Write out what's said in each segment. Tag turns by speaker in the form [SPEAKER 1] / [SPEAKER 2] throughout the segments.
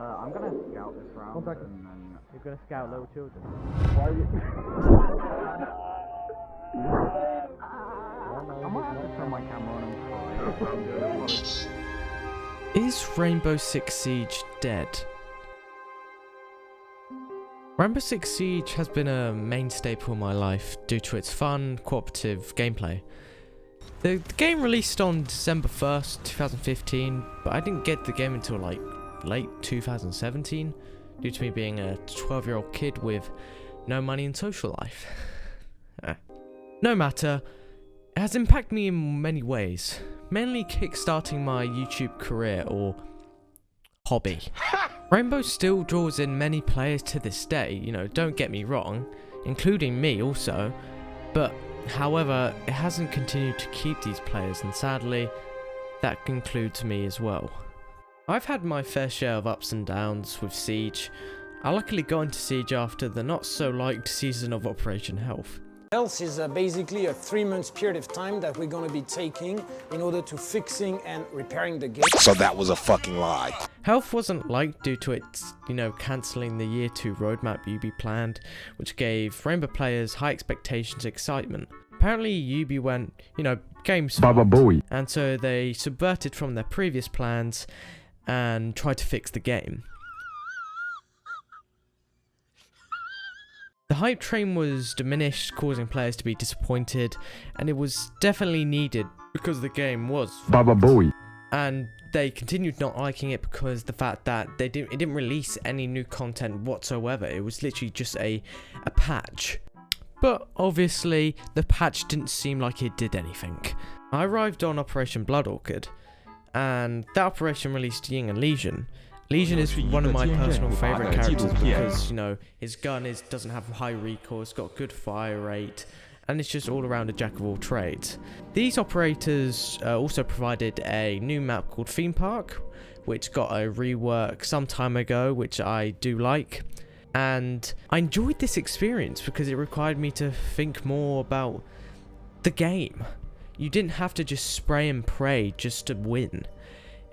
[SPEAKER 1] I'm gonna scout this round.
[SPEAKER 2] One second.
[SPEAKER 1] And then...
[SPEAKER 2] You're gonna scout little children.
[SPEAKER 1] Why are you... I might have to turn my camera on and cry.
[SPEAKER 3] Is Rainbow Six Siege dead? Rainbow Six Siege has been a main staple in my life due to its fun, cooperative gameplay. The game released on December 1st, 2015, but I didn't get the game until like late 2017 due to me being a 12-year-old kid with no money and social life. No matter, it has impacted me in many ways, mainly kickstarting my YouTube career or hobby. Rainbow still draws in many players to this day, you know, don't get me wrong, including me also, but however, it hasn't continued to keep these players, and sadly, that includes me as well. I've had my fair share of ups and downs with Siege. I luckily got into Siege after the not so liked season of Operation Health.
[SPEAKER 4] Health is basically a 3-month period of time that we're going to be taking in order to fixing and repairing the game.
[SPEAKER 5] So that was a fucking lie.
[SPEAKER 3] Health wasn't liked due to its, cancelling the Year 2 roadmap Ubi planned, which gave Rainbow players high expectations and excitement. Apparently Ubi went, game's smart, and so they subverted from their previous plans and tried to fix the game. The hype train was diminished, causing players to be disappointed, and it was definitely needed because the game was and they continued not liking it because the fact that it didn't release any new content whatsoever. It was literally just a patch. But obviously, the patch didn't seem like it did anything. I arrived on Operation Blood Orchid, and that operation released Ying and Lesion. Lesion is one of my personal favourite characters because, his gun doesn't have high recoil, it's got good fire rate, and it's just all around a jack of all trades. These operators also provided a new map called Theme Park, which got a rework some time ago, which I do like. And I enjoyed this experience because it required me to think more about the game. You didn't have to just spray and pray just to win.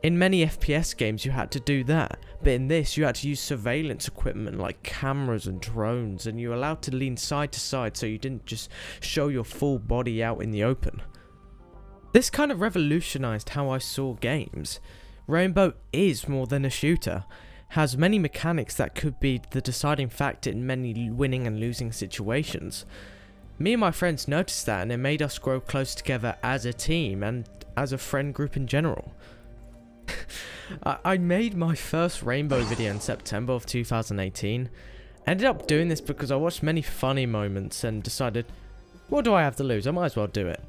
[SPEAKER 3] In many FPS games you had to do that, but in this you had to use surveillance equipment like cameras and drones, and you were allowed to lean side to side so you didn't just show your full body out in the open. This kind of revolutionized how I saw games. Rainbow is more than a shooter, has many mechanics that could be the deciding factor in many winning and losing situations. Me and my friends noticed that, and it made us grow close together as a team and as a friend group in general. I made my first Rainbow video in September of 2018. I ended up doing this because I watched many funny moments and decided, what do I have to lose? I might as well do it.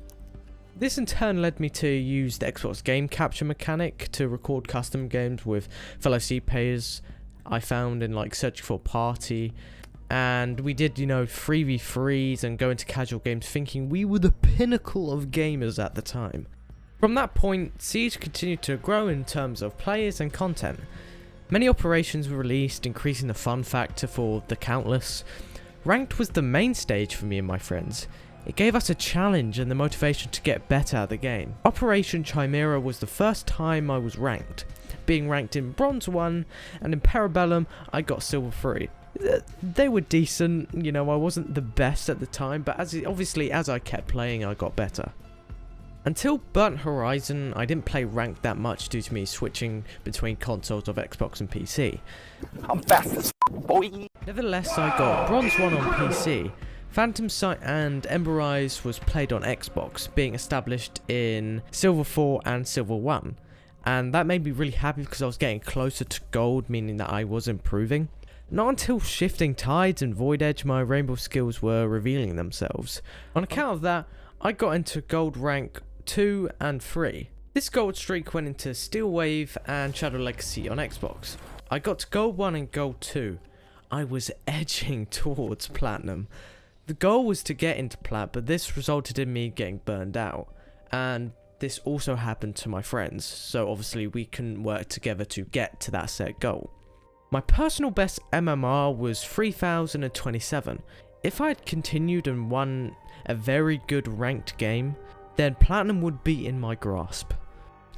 [SPEAKER 3] This in turn led me to use the Xbox game capture mechanic to record custom games with fellow C-players I found in Searching for a Party. And we did, 3v3s and go into casual games thinking we were the pinnacle of gamers at the time. From that point, Siege continued to grow in terms of players and content. Many operations were released, increasing the fun factor for the countless. Ranked was the main stage for me and my friends. It gave us a challenge and the motivation to get better at the game. Operation Chimera was the first time I was ranked, being ranked in Bronze 1, and in Parabellum I got Silver 3. They were decent, I wasn't the best at the time, but as I kept playing I got better. Until Burnt Horizon, I didn't play ranked that much due to me switching between consoles of Xbox and PC.
[SPEAKER 5] I'm fast as boy.
[SPEAKER 3] Nevertheless, I got Bronze 1 on PC. Phantom Sight and Ember Rise was played on Xbox, being established in Silver 4 and Silver 1. And that made me really happy because I was getting closer to gold, meaning that I was improving. Not until Shifting Tides and Void Edge my Rainbow skills were revealing themselves. On account of that, I got into gold rank 2 and 3. This gold streak went into Steel Wave and Shadow Legacy on Xbox. I got to gold 1 and gold 2. I was edging towards platinum. The goal was to get into plat, but this resulted in me getting burned out. And this also happened to my friends, so obviously we couldn't work together to get to that set goal. My personal best MMR was 3027. If I had continued and won a very good ranked game, then platinum would be in my grasp.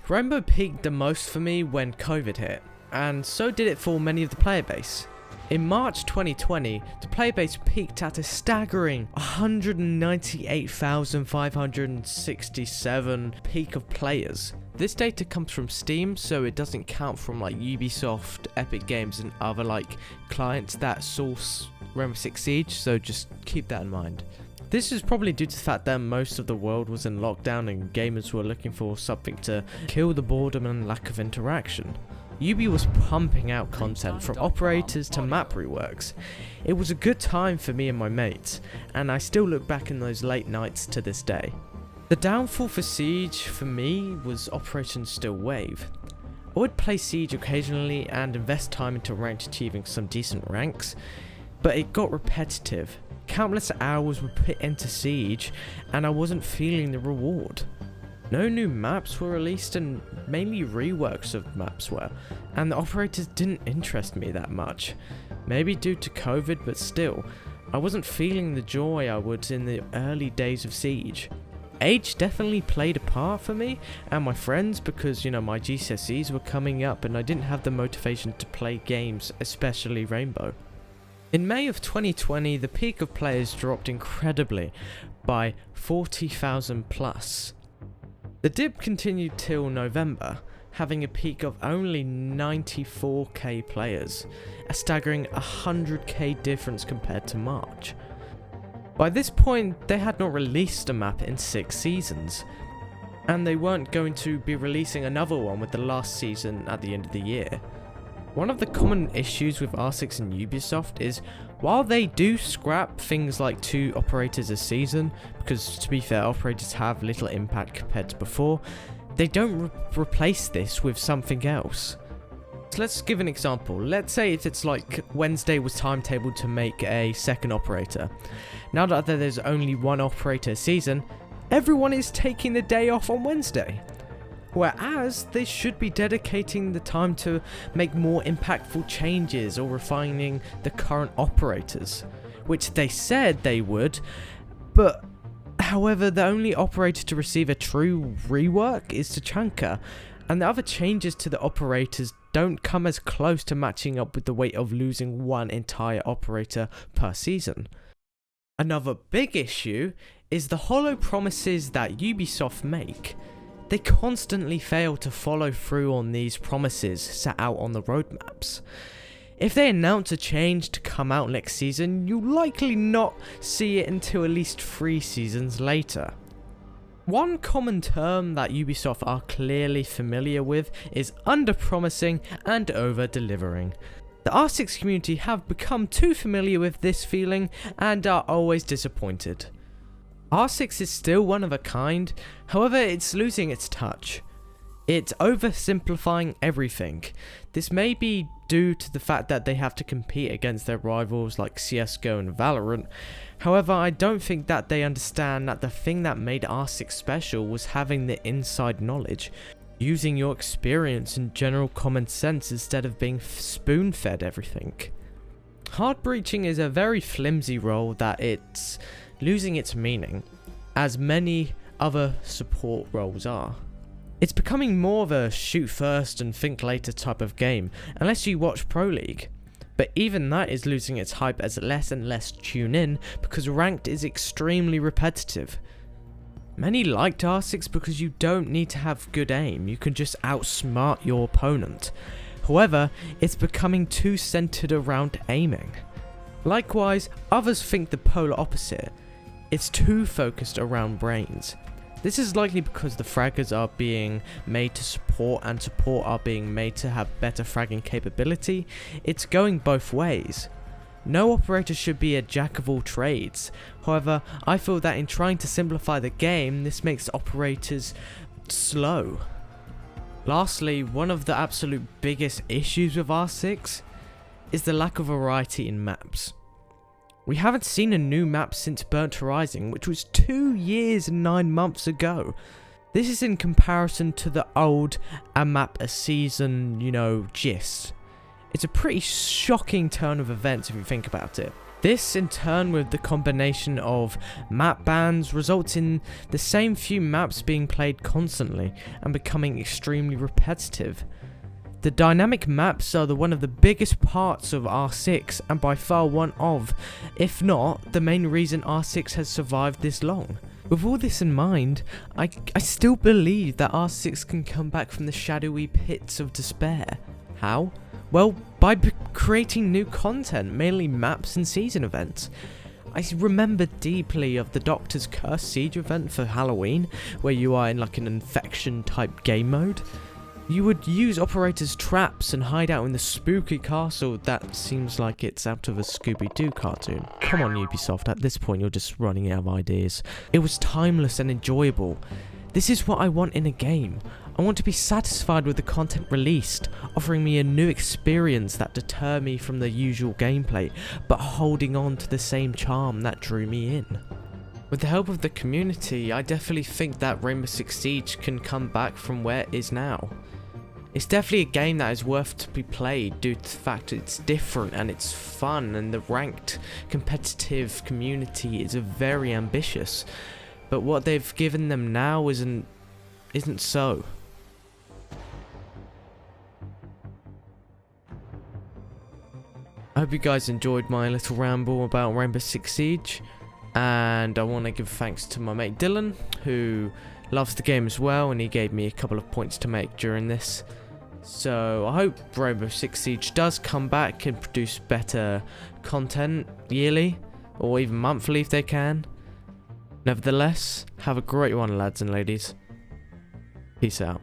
[SPEAKER 3] Rainbow peaked the most for me when COVID hit. and so did it for many of the player base. In March 2020, the player base peaked at a staggering 198,567 peak of players. This data comes from Steam, so it doesn't count from like Ubisoft, Epic Games and other like clients that source Rainbow Six Siege, so just keep that in mind. This is probably due to the fact that most of the world was in lockdown and gamers were looking for something to kill the boredom and lack of interaction. Ubi was pumping out content from operators to map reworks. It was a good time for me and my mates, and I still look back in those late nights to this day. The downfall for Siege for me was Operation Still Wave. I would play Siege occasionally and invest time into ranked, achieving some decent ranks, but it got repetitive. Countless hours were put into Siege and I wasn't feeling the reward. No new maps were released and mainly reworks of maps were, and the operators didn't interest me that much. Maybe due to COVID, but still, I wasn't feeling the joy I would in the early days of Siege. Age definitely played a part for me and my friends because, you know, my GCSEs were coming up and I didn't have the motivation to play games, especially Rainbow. In May of 2020, the peak of players dropped incredibly by 40,000 plus. The dip continued till November, having a peak of only 94k players, a staggering 100k difference compared to March. By this point, they had not released a map in 6 seasons, and they weren't going to be releasing another one with the last season at the end of the year. One of the common issues with R6 and Ubisoft is, while they do scrap things like 2 operators a season, because to be fair, operators have little impact compared to before, they don't replace this with something else. So let's give an example. Let's say it's like Wednesday was timetabled to make a second operator. Now that there's only 1 operator a season, everyone is taking the day off on Wednesday. Whereas they should be dedicating the time to make more impactful changes or refining the current operators, which they said they would, but however the only operator to receive a true rework is Tachanka, and the other changes to the operators don't come as close to matching up with the weight of losing 1 entire operator per season. Another big issue is the hollow promises that Ubisoft make. They constantly fail to follow through on these promises set out on the roadmaps. If they announce a change to come out next season, you'll likely not see it until at least 3 seasons later. One common term that Ubisoft are clearly familiar with is under-promising and over-delivering. The R6 community have become too familiar with this feeling and are always disappointed. R6 is still one of a kind, however it's losing its touch. It's oversimplifying everything. This may be due to the fact that they have to compete against their rivals like CSGO and Valorant. However, I don't think that they understand that the thing that made R6 special was having the inside knowledge, using your experience and general common sense instead of being spoon-fed everything. Hard breaching is a very flimsy role that it's losing its meaning, as many other support roles are. It's becoming more of a shoot first and think later type of game, unless you watch Pro League. But even that is losing its hype as less and less tune in because ranked is extremely repetitive. Many liked R6 because you don't need to have good aim, you can just outsmart your opponent. However, it's becoming too centered around aiming. Likewise, others think the polar opposite. It's too focused around brains. This is likely because the fraggers are being made to support and support are being made to have better fragging capability. It's going both ways. No operator should be a jack of all trades. However, I feel that in trying to simplify the game, this makes operators slow. Lastly, one of the absolute biggest issues with R6 is the lack of variety in maps. We haven't seen a new map since Burnt Horizon, which was 2 years and 9 months ago. This is in comparison to the old a map a season, gist. It's a pretty shocking turn of events if you think about it. This in turn with the combination of map bans results in the same few maps being played constantly and becoming extremely repetitive. The dynamic maps are one of the biggest parts of R6 and by far one of, if not, the main reason R6 has survived this long. With all this in mind, I still believe that R6 can come back from the shadowy pits of despair. How? Well, by creating new content, mainly maps and season events. I remember deeply of the Doctor's Curse Siege event for Halloween, where you are in like an infection type game mode. You would use operators' traps and hide out in the spooky castle that seems like it's out of a Scooby-Doo cartoon. Come on Ubisoft, at this point you're just running out of ideas. It was timeless and enjoyable. This is what I want in a game. I want to be satisfied with the content released, offering me a new experience that deter me from the usual gameplay, but holding on to the same charm that drew me in. With the help of the community, I definitely think that Rainbow Six Siege can come back from where it is now. It's definitely a game that is worth to be played due to the fact that it's different and it's fun, and the ranked competitive community is very ambitious. But what they've given them now isn't so. I hope you guys enjoyed my little ramble about Rainbow Six Siege, and I want to give thanks to my mate Dylan, who loves the game as well, and he gave me a couple of points to make during this. So I hope Rainbow Six Siege does come back and produce better content yearly, or even monthly if they can. Nevertheless, have a great one, lads and ladies. Peace out.